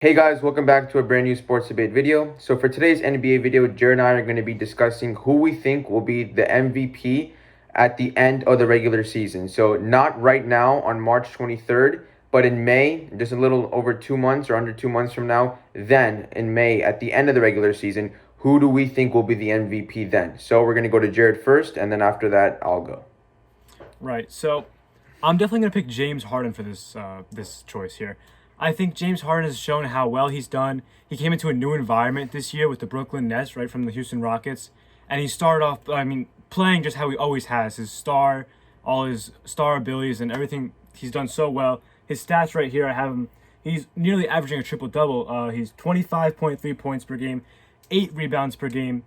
Hey guys, welcome back to a brand new sports debate video. So for today's NBA video, Jared and I are going to be discussing who we think will be the MVP at the end of the regular season. So not right now on March 23rd, but in May, just a little over 2 months or under 2 months from now, then in May at the end of the regular season, who do we think will be the MVP then? So we're going to go to Jared first, and then after that, I'll go. Right. So I'm definitely going to pick James Harden for this choice here. I think James Harden has shown how well he's done. He came into a new environment this year with the Brooklyn Nets, right from the Houston Rockets, and he started off, playing just how he always has. All his star abilities and everything he's done so well. His stats right here, I have him. He's nearly averaging a triple double. He's 25.3 points per game, 8 rebounds per game,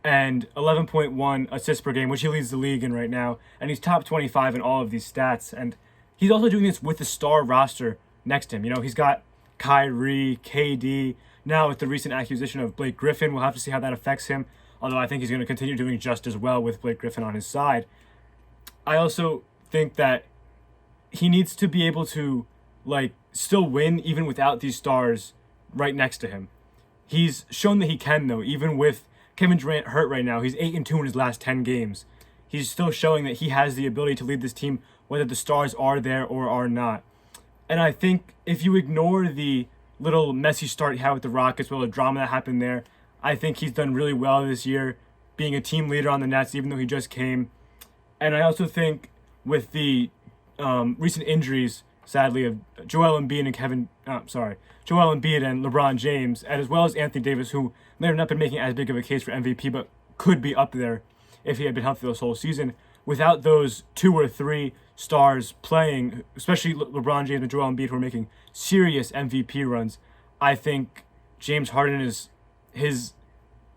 and 11.1 assists per game, which he leads the league in right now. And he's top 25 in all of these stats. And he's also doing this with the star roster next to him. He's got Kyrie, KD. Now with the recent acquisition of Blake Griffin, we'll have to see how that affects him. Although I think he's going to continue doing just as well with Blake Griffin on his side. I also think that he needs to be able to still win even without these stars right next to him. He's shown that he can though, even with Kevin Durant hurt right now. He's 8-2 in his last 10 games. He's still showing that he has the ability to lead this team whether the stars are there or are not. And I think if you ignore the little messy start he had with the Rockets, the drama that happened there, I think he's done really well this year, being a team leader on the Nets, even though he just came. And I also think with the recent injuries, sadly, of Joel Embiid and LeBron James, and as well as Anthony Davis, who may have not been making as big of a case for MVP, but could be up there if he had been healthy this whole season. Without those two or three stars playing, especially LeBron James and Joel Embiid, who are making serious MVP runs, I think James Harden his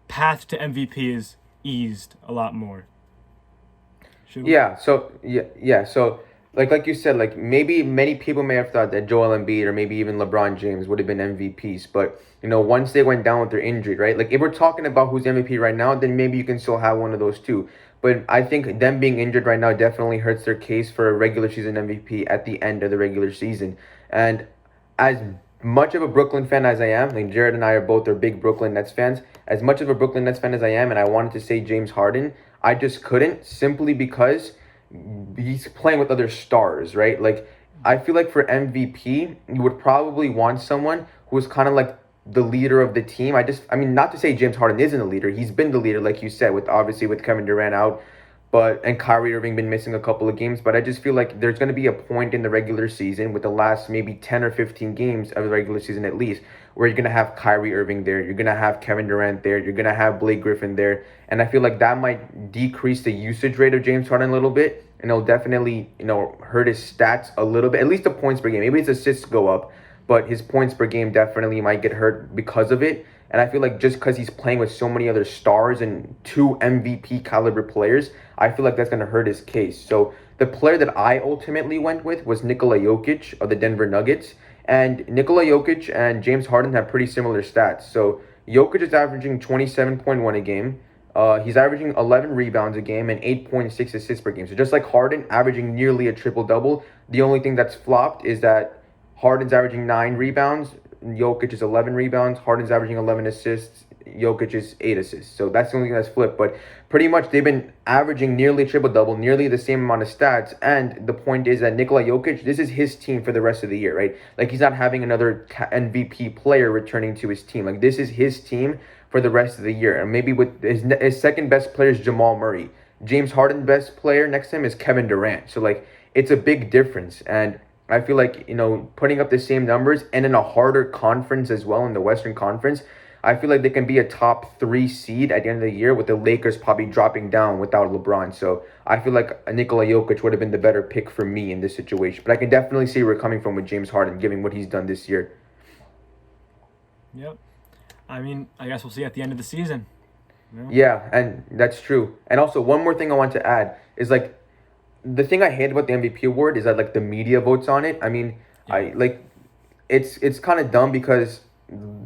path to MVP is eased a lot more. Yeah. So like you said, like maybe many people may have thought that Joel Embiid or maybe even LeBron James would have been MVPs, but once they went down with their injury, right? Like if we're talking about who's MVP right now, then maybe you can still have one of those two. But I think them being injured right now definitely hurts their case for a regular season MVP at the end of the regular season. And as much of a Brooklyn fan as I am, like Jared and I are big Brooklyn Nets fans. As much of a Brooklyn Nets fan as I am, and I wanted to say James Harden, I just couldn't simply because he's playing with other stars, right? Like I feel like for MVP, you would probably want someone who is kind of like the leader of the team. I mean, not to say James Harden isn't a leader. He's been the leader, like you said, with obviously with Kevin Durant out, and Kyrie Irving been missing a couple of games. But I just feel like there's going to be a point in the regular season with the last maybe 10 or 15 games of the regular season at least where you're going to have Kyrie Irving there, you're going to have Kevin Durant there, you're going to have Blake Griffin there, and I feel like that might decrease the usage rate of James Harden a little bit, and it'll definitely hurt his stats a little bit, at least the points per game. Maybe his assists go up, but his points per game definitely might get hurt because of it. And I feel like just because he's playing with so many other stars and two MVP caliber players, I feel like that's going to hurt his case. So the player that I ultimately went with was Nikola Jokic of the Denver Nuggets. And Nikola Jokic and James Harden have pretty similar stats. So Jokic is averaging 27.1 a game. He's averaging 11 rebounds a game and 8.6 assists per game. So just like Harden, averaging nearly a triple-double. The only thing that's flopped is that Harden's averaging 9 rebounds. Jokic is 11 rebounds. Harden's averaging 11 assists. Jokic is 8 assists. So that's the only thing that's flipped. But pretty much they've been averaging nearly triple-double, nearly the same amount of stats. And the point is that Nikola Jokic, this is his team for the rest of the year, right? Like he's not having another MVP player returning to his team. Like this is his team for the rest of the year. And maybe with his second best player is Jamal Murray. James Harden's best player next to him is Kevin Durant. So like it's a big difference. And I feel like, putting up the same numbers and in a harder conference as well in the Western Conference, I feel like they can be a top 3 seed at the end of the year with the Lakers probably dropping down without LeBron. So I feel like Nikola Jokic would have been the better pick for me in this situation. But I can definitely see where we're coming from with James Harden, given what he's done this year. Yep. I guess we'll see at the end of the season. Yeah, and that's true. And also, one more thing I want to add is like, the thing I hate about the MVP award is that like the media votes on it. I mean, Yeah. I like it's kind of dumb because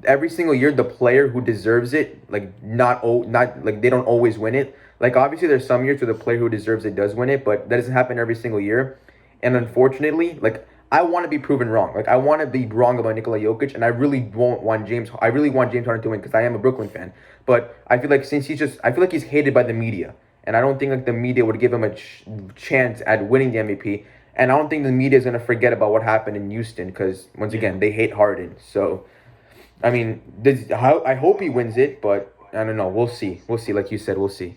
every single year the player who deserves it not like they don't always win it. Like obviously there's some years where the player who deserves it does win it, but that doesn't happen every single year. And unfortunately, like I want to be proven wrong. Like I want to be wrong about Nikola Jokic, and I really won't want James. I really want James Harden to win because I am a Brooklyn fan. But I feel like I feel like he's hated by the media, and I don't think like the media would give him a chance at winning the MVP. And I don't think the media is gonna forget about what happened in Houston because once again they hate Harden. So, I mean, I hope he wins it, but I don't know. We'll see. We'll see. Like you said, we'll see.